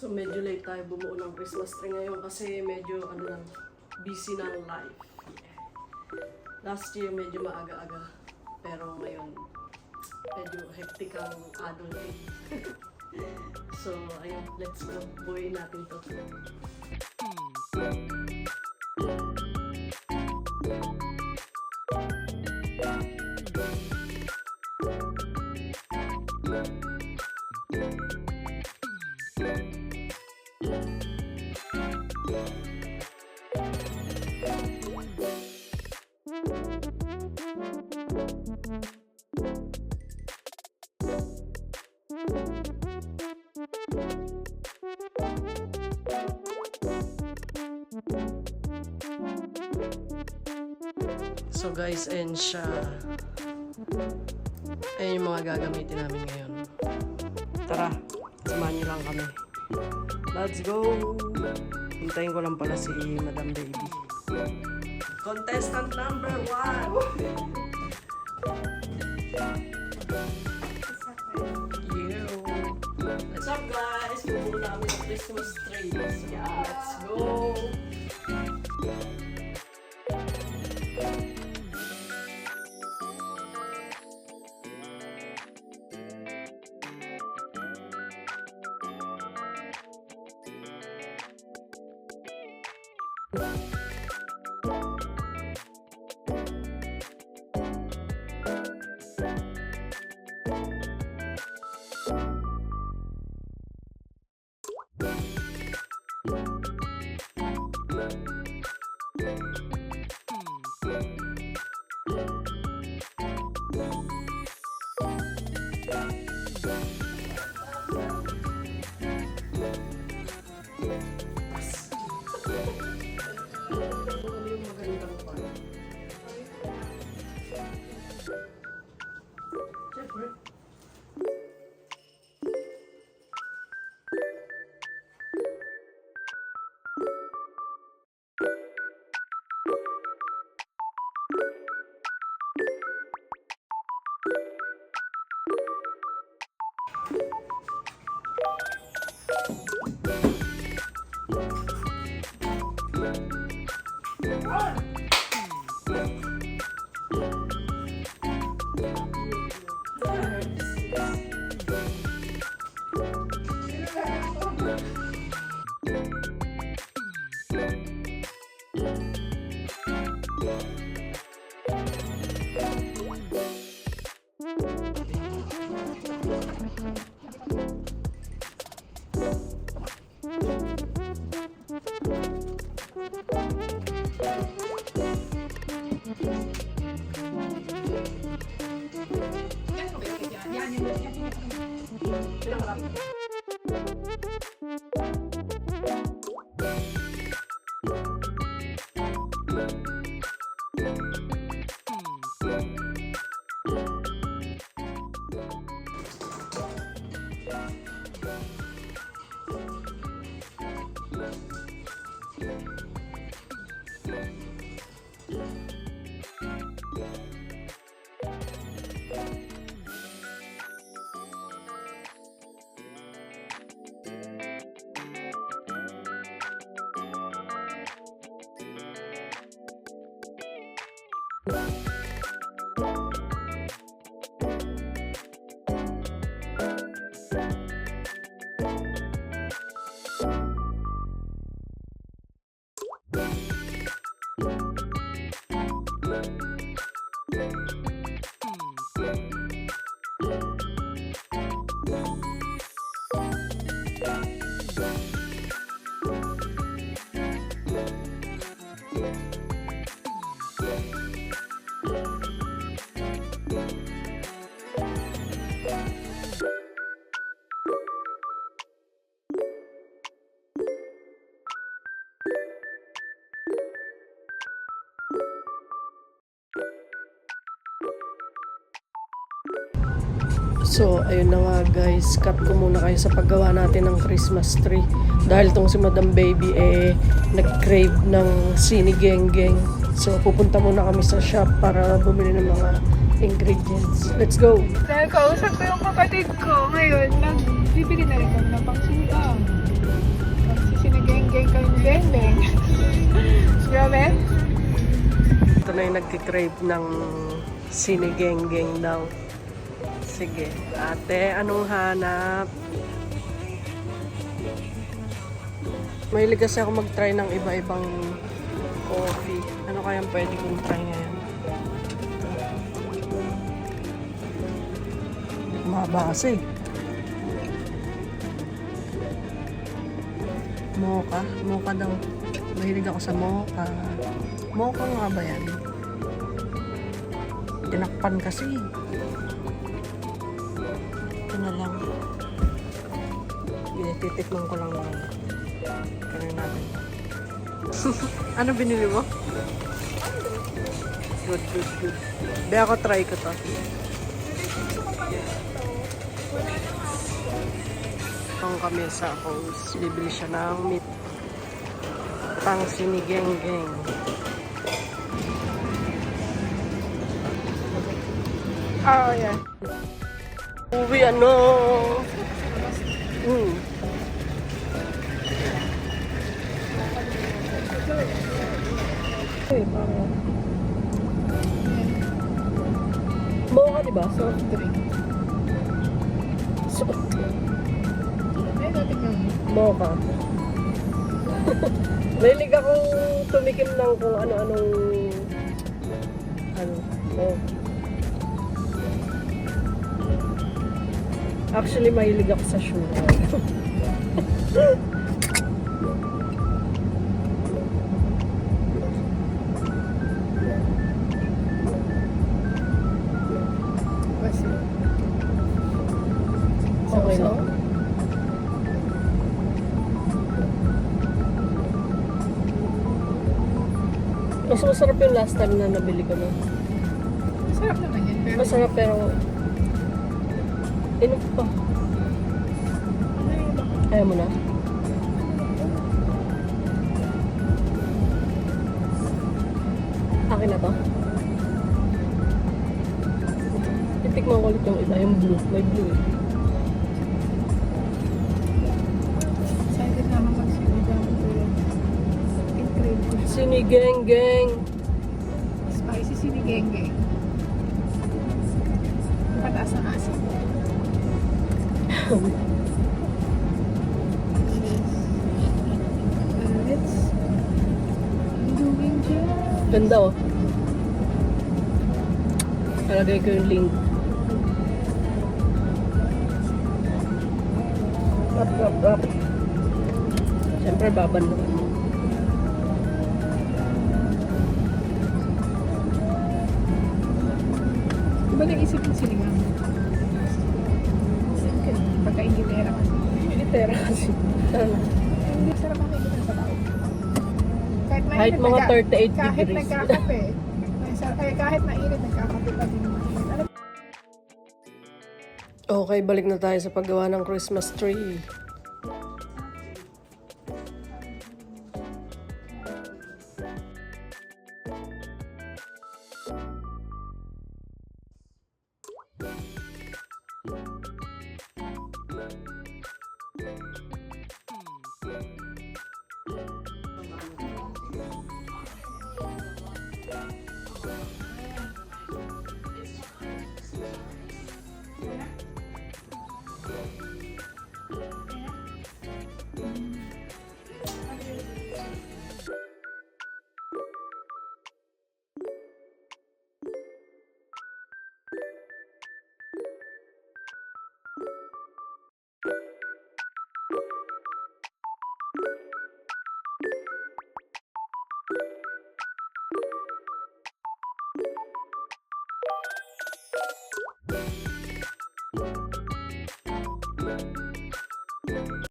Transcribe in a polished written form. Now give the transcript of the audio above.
So medyo late tayo bumuo ng Christmas tree ngayon kasi medyo busy ng life. Last year medyo maaga-aga, pero ngayon medyo hectic ang adulting. So ayun, let's go. Buuin natin to. So guys, and siya. Ayun yung mga gagamitin namin ngayon. Tara, samahan niyo lang kami. Let's go! Hintayin ko lang pala si Madam Baby. Contestant number 1! What's up guys? Bubuo namin ang Christmas tree. Yeah, let's go! So, ayun na nga guys, cut ko muna kayo sa paggawa natin ng Christmas tree. Dahil tong si Madam Baby nag-crave ng sinigenggeng. So, pupunta muna kami sa shop para bumili ng mga ingredients. Let's go! Dahil kausap ko yung kapatid ko ngayon, nagbibili na rin kami ng pangsinigang. ito na yung nagkikrave ng sinigenggeng daw. Sige, ate, anong hanap? Mahilig kasi ako mag-try ng iba-ibang coffee. Ano kayang pwede kong try ngayon? Mabase. Mocha. Mocha daw. Mahilig ako sa mocha. Mocha nga ba yan? Tinakpan kasi. Ito na lang. Titikman ko lang naman. Kaya natin. Ano binili mo? Good, good, good. Be ako try ko to. Ang kami sa host. Bibili siya ng meat. Pang sinigenggeng. Oh, yeah. Uwi, ano? Mocha, diba? Soft drink. Ay, dating yung Mocha. Mahilig akong tumikim ng kung ano-anong oh. Actually, mahilig ako sa sugar. basi. Okay lang. Mas masarap yung last time na nabili ko na. Masarap naman yan. Pero Masarap pero enough pa. Ayaw mo na? Akin na to? Titikman ko ulit yung iba, yung blue. May blue eh. excited naman mag-sinigang tulad. Crave ko. Sinigenggeng. Spicy sinigenggeng. Pataas ng asin. Let's doing just. Ganda oh. Talagay ko yung link. Up. Siyempre baban naman. Diba naisip yung sinigang? Okay. Pagka-ingitera kasi. Militera kasi. Hindi sarap makikita sa tao. Kahit mga 38 kahit degrees. nagkakape. Kahit mainit, nagkakape pa din. Alam Okay, balik na tayo sa paggawa ng Christmas tree.